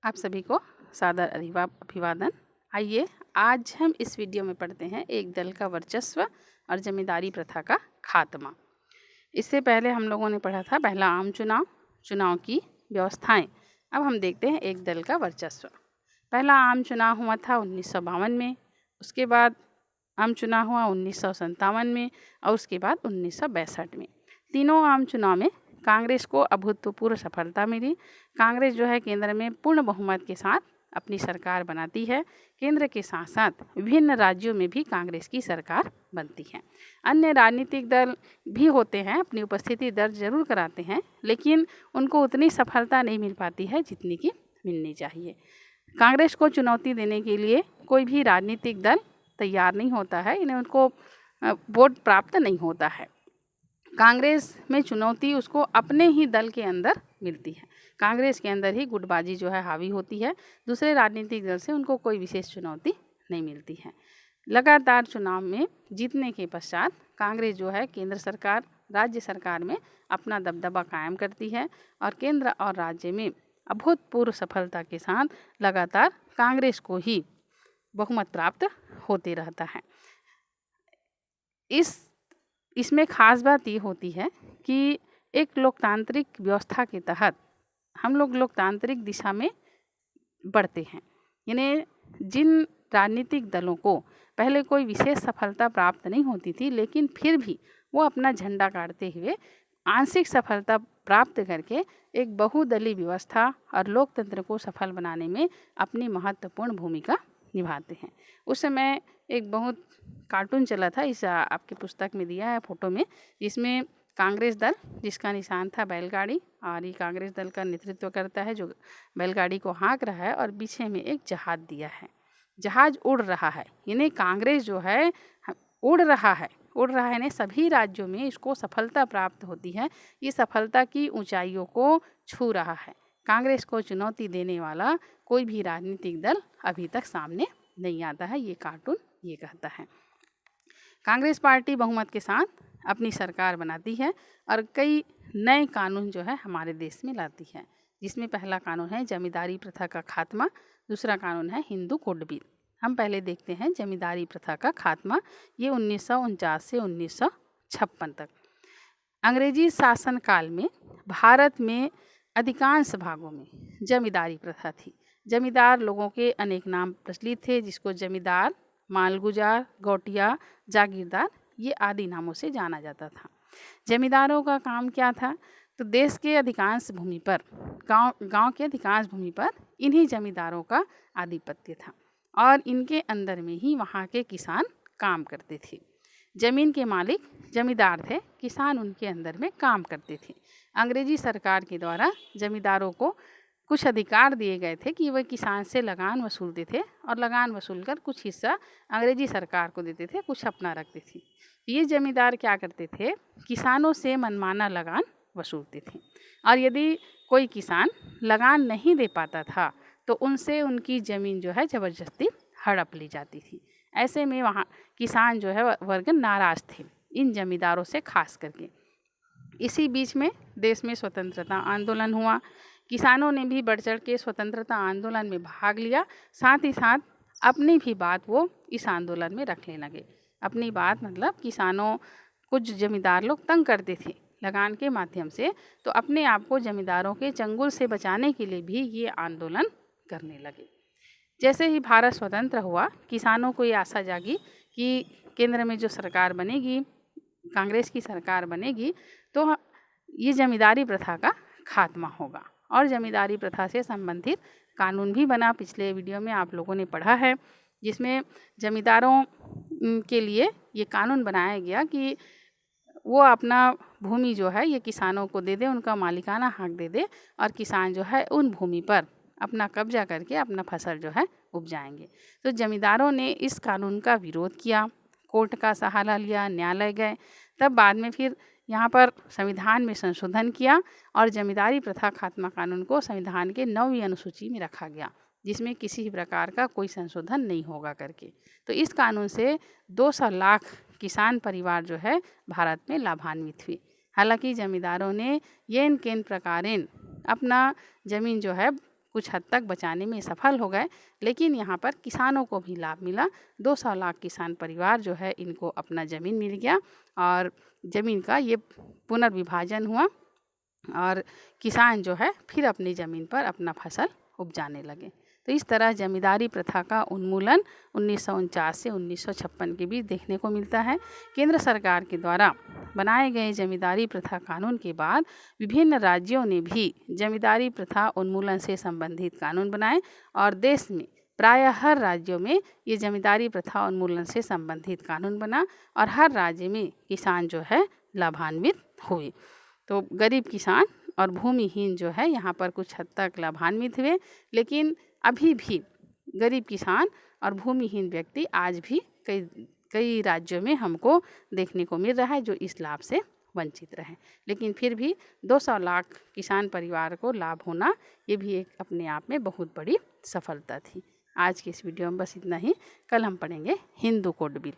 आप सभी को सादर अभिवादन। आइए आज हम इस वीडियो में पढ़ते हैं एक दल का वर्चस्व और जमींदारी प्रथा का खात्मा। इससे पहले हम लोगों ने पढ़ा था पहला आम चुनाव की व्यवस्थाएं। अब हम देखते हैं एक दल का वर्चस्व। पहला आम चुनाव हुआ था 1952 में, उसके बाद आम चुनाव हुआ 1957 में और उसके बाद 1962 में। तीनों आम चुनाव में कांग्रेस को अभूतपूर्व सफलता मिली। कांग्रेस जो है केंद्र में पूर्ण बहुमत के साथ अपनी सरकार बनाती है। केंद्र के साथ साथ विभिन्न राज्यों में भी कांग्रेस की सरकार बनती है। अन्य राजनीतिक दल भी होते हैं, अपनी उपस्थिति दर्ज जरूर कराते हैं, लेकिन उनको उतनी सफलता नहीं मिल पाती है जितनी की मिलनी चाहिए। कांग्रेस को चुनौती देने के लिए कोई भी राजनीतिक दल तैयार नहीं होता है, इन्हें उनको वोट प्राप्त नहीं होता है। कांग्रेस में चुनौती उसको अपने ही दल के अंदर मिलती है। कांग्रेस के अंदर ही गुटबाजी जो है हावी होती है। दूसरे राजनीतिक दल से उनको कोई विशेष चुनौती नहीं मिलती है। लगातार चुनाव में जीतने के पश्चात कांग्रेस जो है केंद्र सरकार, राज्य सरकार में अपना दबदबा कायम करती है और केंद्र और राज्य में अभूतपूर्व सफलता के साथ लगातार कांग्रेस को ही बहुमत प्राप्त होते रहता है। इसमें खास बात ये होती है कि एक लोकतांत्रिक व्यवस्था के तहत हम लोग लोकतांत्रिक दिशा में बढ़ते हैं। यानी जिन राजनीतिक दलों को पहले कोई विशेष सफलता प्राप्त नहीं होती थी, लेकिन फिर भी वो अपना झंडा गाड़ते हुए आंशिक सफलता प्राप्त करके एक बहुदलीय व्यवस्था और लोकतंत्र को सफल बनाने में अपनी महत्वपूर्ण भूमिका निभाते हैं। उस समय एक बहुत कार्टून चला था, इस आपकी पुस्तक में दिया है फोटो में, जिसमें कांग्रेस दल जिसका निशान था बैलगाड़ी, और ये कांग्रेस दल का नेतृत्व करता है जो बैलगाड़ी को हाँक रहा है, और पीछे में एक जहाज दिया है, जहाज उड़ रहा है। यानी कांग्रेस जो है उड़ रहा है यानी सभी राज्यों में इसको सफलता प्राप्त होती है। ये सफलता की ऊंचाइयों को छू रहा है। कांग्रेस को चुनौती देने वाला कोई भी राजनीतिक दल अभी तक सामने नहीं आता है, ये कार्टून ये कहता है। कांग्रेस पार्टी बहुमत के साथ अपनी सरकार बनाती है और कई नए कानून जो है हमारे देश में लाती है, जिसमें पहला कानून है जमींदारी प्रथा का खात्मा, दूसरा कानून है हिंदू कोड बिल। हम पहले देखते हैं जमींदारी प्रथा का खात्मा। ये 1949 से 1956 तक अंग्रेजी शासन काल में भारत में अधिकांश भागों में जमींदारी प्रथा थी। जमींदार लोगों के अनेक नाम प्रचलित थे, जिसको जमींदार, मालगुजार, गौटिया, जागीरदार ये आदि नामों से जाना जाता था। जमींदारों का काम क्या था? तो देश के अधिकांश भूमि पर, गांव के अधिकांश भूमि पर इन्हीं जमींदारों का आधिपत्य था और इनके अंदर में ही वहाँ के किसान काम करते थे। जमीन के मालिक जमींदार थे, किसान उनके अंदर में काम करते थे। अंग्रेजी सरकार के द्वारा जमींदारों को कुछ अधिकार दिए गए थे कि वह किसान से लगान वसूलते थे और लगान वसूल कर कुछ हिस्सा अंग्रेजी सरकार को देते थे, कुछ अपना रखते थे। ये जमींदार क्या करते थे? किसानों से मनमाना लगान वसूलते थे और यदि कोई किसान लगान नहीं दे पाता था तो उनसे उनकी ज़मीन जो है ज़बरदस्ती हड़प ली जाती थी। ऐसे में वहाँ किसान जो है वर्ग नाराज़ थे इन जमींदारों से खास करके। इसी बीच में देश में स्वतंत्रता आंदोलन हुआ। किसानों ने भी बढ़ चढ़ के स्वतंत्रता आंदोलन में भाग लिया, साथ ही साथ अपनी भी बात वो इस आंदोलन में रखने लगे। अपनी बात मतलब किसानों कुछ जमींदार लोग तंग करते थे लगान के माध्यम से, तो अपने आप को जमींदारों के चंगुल से बचाने के लिए भी ये आंदोलन करने लगे। जैसे ही भारत स्वतंत्र हुआ, किसानों को ये आशा जागी कि केंद्र में जो सरकार बनेगी, कांग्रेस की सरकार बनेगी, तो ये जमींदारी प्रथा का खात्मा होगा और जमींदारी प्रथा से संबंधित कानून भी बना। पिछले वीडियो में आप लोगों ने पढ़ा है, जिसमें जमींदारों के लिए ये कानून बनाया गया कि वो अपना भूमि जो है ये किसानों को दे दे, उनका मालिकाना हक दे दे और किसान जो है उन भूमि पर अपना कब्जा करके अपना फसल जो है उपजाएंगे। तो जमींदारों ने इस कानून का विरोध किया, कोर्ट का सहारा लिया, न्यायालय गए। तब बाद में फिर यहाँ पर संविधान में संशोधन किया और जमींदारी प्रथा खात्मा कानून को संविधान के 9वीं अनुसूची में रखा गया, जिसमें किसी भी प्रकार का कोई संशोधन नहीं होगा करके। तो इस कानून से 200 लाख किसान परिवार जो है भारत में लाभान्वित हुए। हालांकि जमींदारों ने येन केन प्रकारेण अपना ज़मीन जो है कुछ हद तक बचाने में सफल हो गए, लेकिन यहाँ पर किसानों को भी लाभ मिला। 200 लाख किसान परिवार जो है इनको अपना ज़मीन मिल गया और ज़मीन का ये पुनर्विभाजन हुआ और किसान जो है फिर अपनी ज़मीन पर अपना फसल उपजाने लगे। तो इस तरह जमींदारी प्रथा का उन्मूलन 1949 से 1956 के बीच देखने को मिलता है। केंद्र सरकार के द्वारा बनाए गए जमींदारी प्रथा कानून के बाद विभिन्न राज्यों ने भी जमींदारी प्रथा उन्मूलन से संबंधित कानून बनाए और देश में प्रायः हर राज्यों में ये जमींदारी प्रथा उन्मूलन से संबंधित कानून बना और हर राज्य में किसान जो है लाभान्वित हुए। तो गरीब किसान और भूमिहीन जो है यहाँ पर कुछ हद तक लाभान्वित हुए, लेकिन अभी भी गरीब किसान और भूमिहीन व्यक्ति आज भी कई राज्यों में हमको देखने को मिल रहा है जो इस लाभ से वंचित रहे। लेकिन फिर भी 200 लाख किसान परिवार को लाभ होना ये भी एक अपने आप में बहुत बड़ी सफलता थी। आज की इस वीडियो में बस इतना ही। कल हम पढ़ेंगे हिंदू कोड बिल।